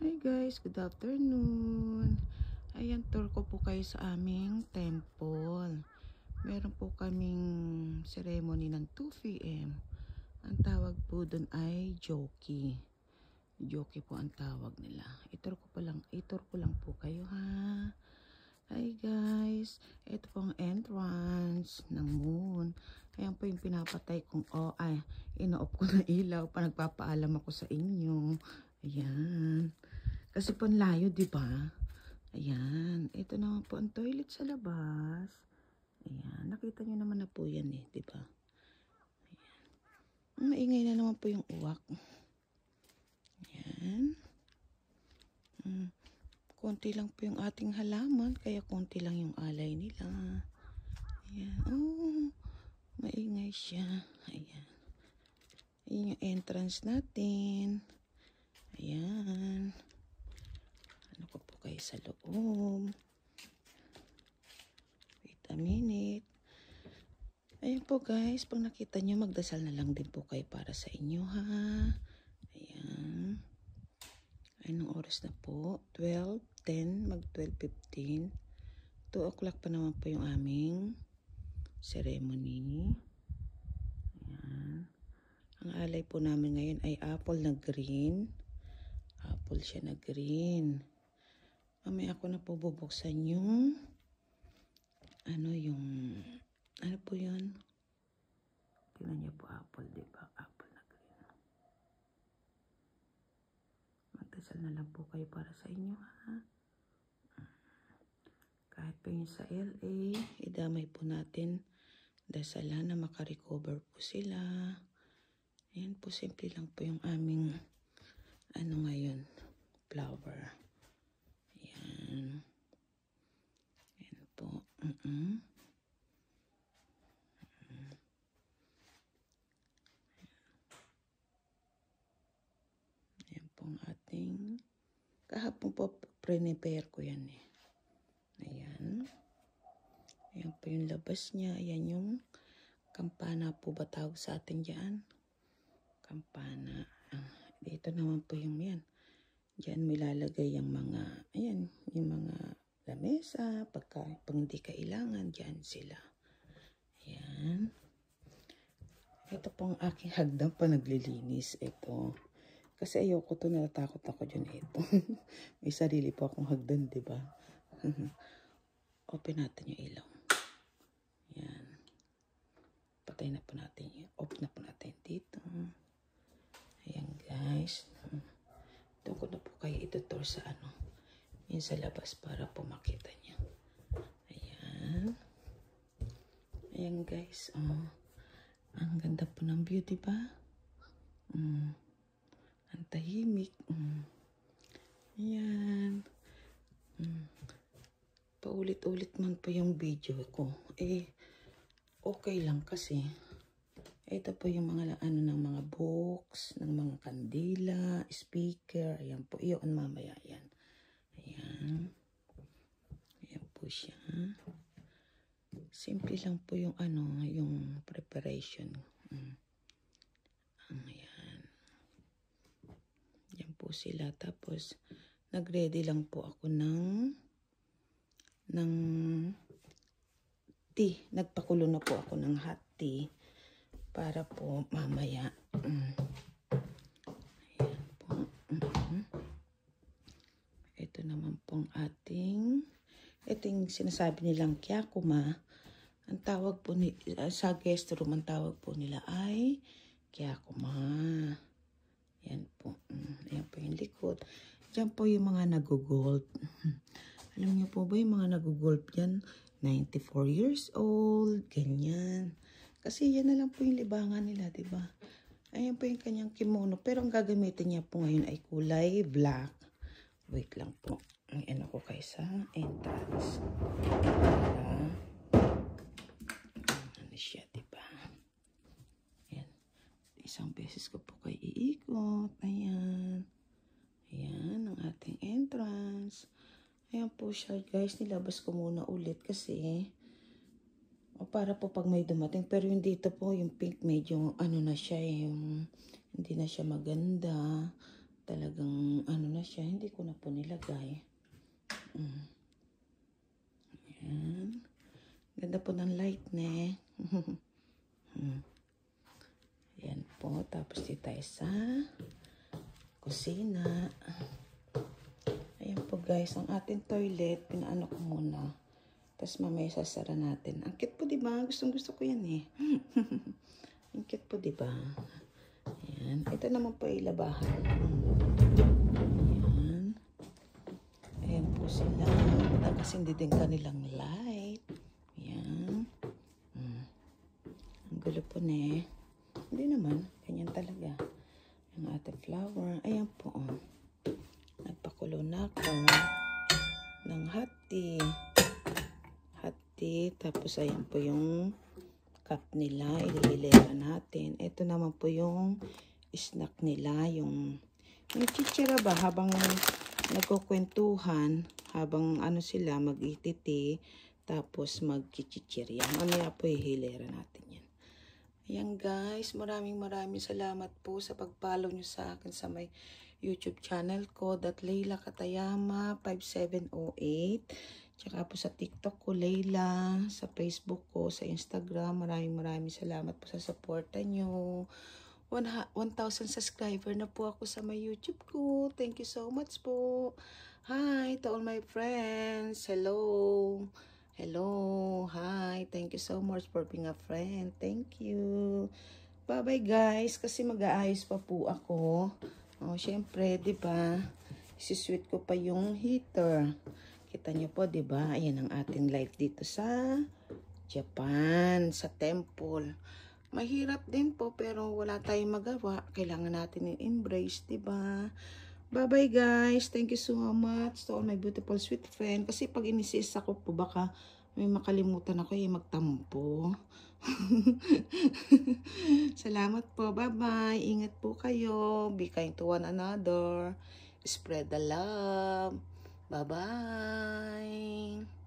Hi guys, good afternoon. Ayan, tour ko po kayo sa aming temple. Meron po kaming ceremony ng 2 p.m. Ang tawag po dun ay Joki. Joki po ang tawag nila. Itur ko lang po kayo ha. Hi guys, ito po ang entrance ng moon. Ayan po yung pinapatay kong ino-off ko na ilaw pa nagpapaalam ako sa inyo. Ayan. Kasi po ang layo, di ba? Ayan. Ito naman po ang toilet sa labas. Ayan. Nakita nyo naman na po yan eh, di ba? Ayan. Maingay na naman po yung uwak. Ayan. Konti lang po yung ating halaman, kaya konti lang yung alay nila. Ayan. Oh, maingay siya. Ayan. Ayan yung entrance natin. Ayan. Ano ko po kayo sa loob. Wait a minute. Ayan po guys, pag nakita nyo, magdasal na lang din po kayo para sa inyo ha. Ayan. Anong oras na po? 12:10, mag 12:15. 2 o'clock pa naman po yung aming ceremony. Ayan. Ang alay po namin ngayon ay apple na green. Apple siya na green. Mamaya ako na po bubuksan yung ano po yun? Tingnan niyo po apple, diba? Apple na green. Magdasal na lang po kayo para sa inyo, ha? Kahit pa yun sa LA, idamay po natin. Dasalan na makarecover po sila. Ayan po, simple lang po yung aming ngayon, flower. Ayan. Ayan po. Ayan po ang ating, kahapon po prepare ko yan eh. Ayan. Ayan po yung labas niya. Ayan yung kampana po ba tawag sa atin dyan? Kampana. Dito naman po yung yan. Diyan milalagay yung mga, ayan, yung mga lamesa, pag hindi kailangan, diyan sila. Ayan. Ito po ang aking hagdan pa naglilinis. Ito. Kasi ayoko to, natatakot ako dyan. Ito. May sarili po akong hagdan, diba? Open natin yung ilaw. Ayan. Patay na po natin yun. Off na po natin dito. Ayan guys. Doon ko na po kayo itutur sa yun sa labas para po makita niyo. Ayan. Ayan guys. Ang ganda po ng view, diba? Ang tahimik. Ayan. Paulit-ulit man po yung video ko. Okay lang kasi ito po yung mga ng mga books, ng mga kandila, speaker. Ayan po. Iyon mamaya yan. Ayan. Ayan po siya. Simple lang po yung yung preparation. Ayan. Ayan po sila. Tapos, nag-ready lang po ako ng tea. Nagpakulo na po ako ng hot tea para po mamaya. Ayan po. Ito naman pong ito yung sinasabi nilang kyakuma. Ang tawag po sa guest room, ang tawag po nila ay kyakuma. Ayan po. Ayan po yung likod. Diyan po yung mga nag-golf. Alam niyo po ba yung mga nag-golf dyan? 94 years old, ganyan. Kasi yan na lang po yung libangan nila, diba? Ayan po yung kanyang kimono. Pero ang gagamitin niya po ngayon ay kulay black. Wait lang po. Ang ko kayo sa entrance. Ano siya, diba? Ayan. Isang beses ko po kayo iikot. Ayan. Ayan ang ating entrance. Ayan po siya guys. Nilabas ko muna ulit kasi para po pag may dumating. Pero yung dito po, yung pink medyo na siya yung hindi na siya maganda. Talagang ano na siya, hindi ko na po nilagay. Ayan. Ganda po ng light ne. Ayan po. Tapos dito tayo sa kusina. Ayan po guys, ang ating toilet, pinaano ko muna. Tapos mamaya sasara natin. Ang cute po diba? Gustong gusto ko yan eh. Ang cute po diba? Ayan. Ito naman po ay labahan. Ayan. Ayan po sila. Nakasindi din kanilang light. Ayan. Ang gulo po ne. Hindi naman. Ganyan talaga. Ang ating flower. Ayan po. Nagpakulo na ako ng hot tea. Hot tea. Tapos ayan po yung cup nila. Ililera natin. Ito naman po yung snack nila. Yung chichira ba habang nagkukwentuhan. Habang ano sila mag-ititi. Tapos mag-chichirya. Mamaya po ihilera natin yan. Ayan guys. Maraming salamat po sa pag-follow nyo sa akin sa may YouTube channel ko, Leila Katayama 5708. Tsaka po sa TikTok ko, Leila. Sa Facebook ko, sa Instagram. Maraming salamat po sa supporta nyo. 1,000 subscriber na po ako sa my YouTube ko. Thank you so much po. Hi to all my friends. Hello. Hello. Hi. Thank you so much for being a friend. Thank you. Bye-bye guys. Kasi mag-aayos pa po ako. Oh, syempre, 'di ba? Isisweet ko pa yung heater. Kita niyo po, 'di ba? Ayan ang ating life dito sa Japan, sa temple. Mahirap din po pero wala tayong magawa. Kailangan natin i-embrace, 'di ba? Bye-bye guys. Thank you so much to all my beautiful sweet friend. Kasi pag inisis ako po baka may makalimutan ako magtampo. Salamat po. Bye-bye. Ingat po kayo. Be kind to one another. Spread the love. Bye-bye.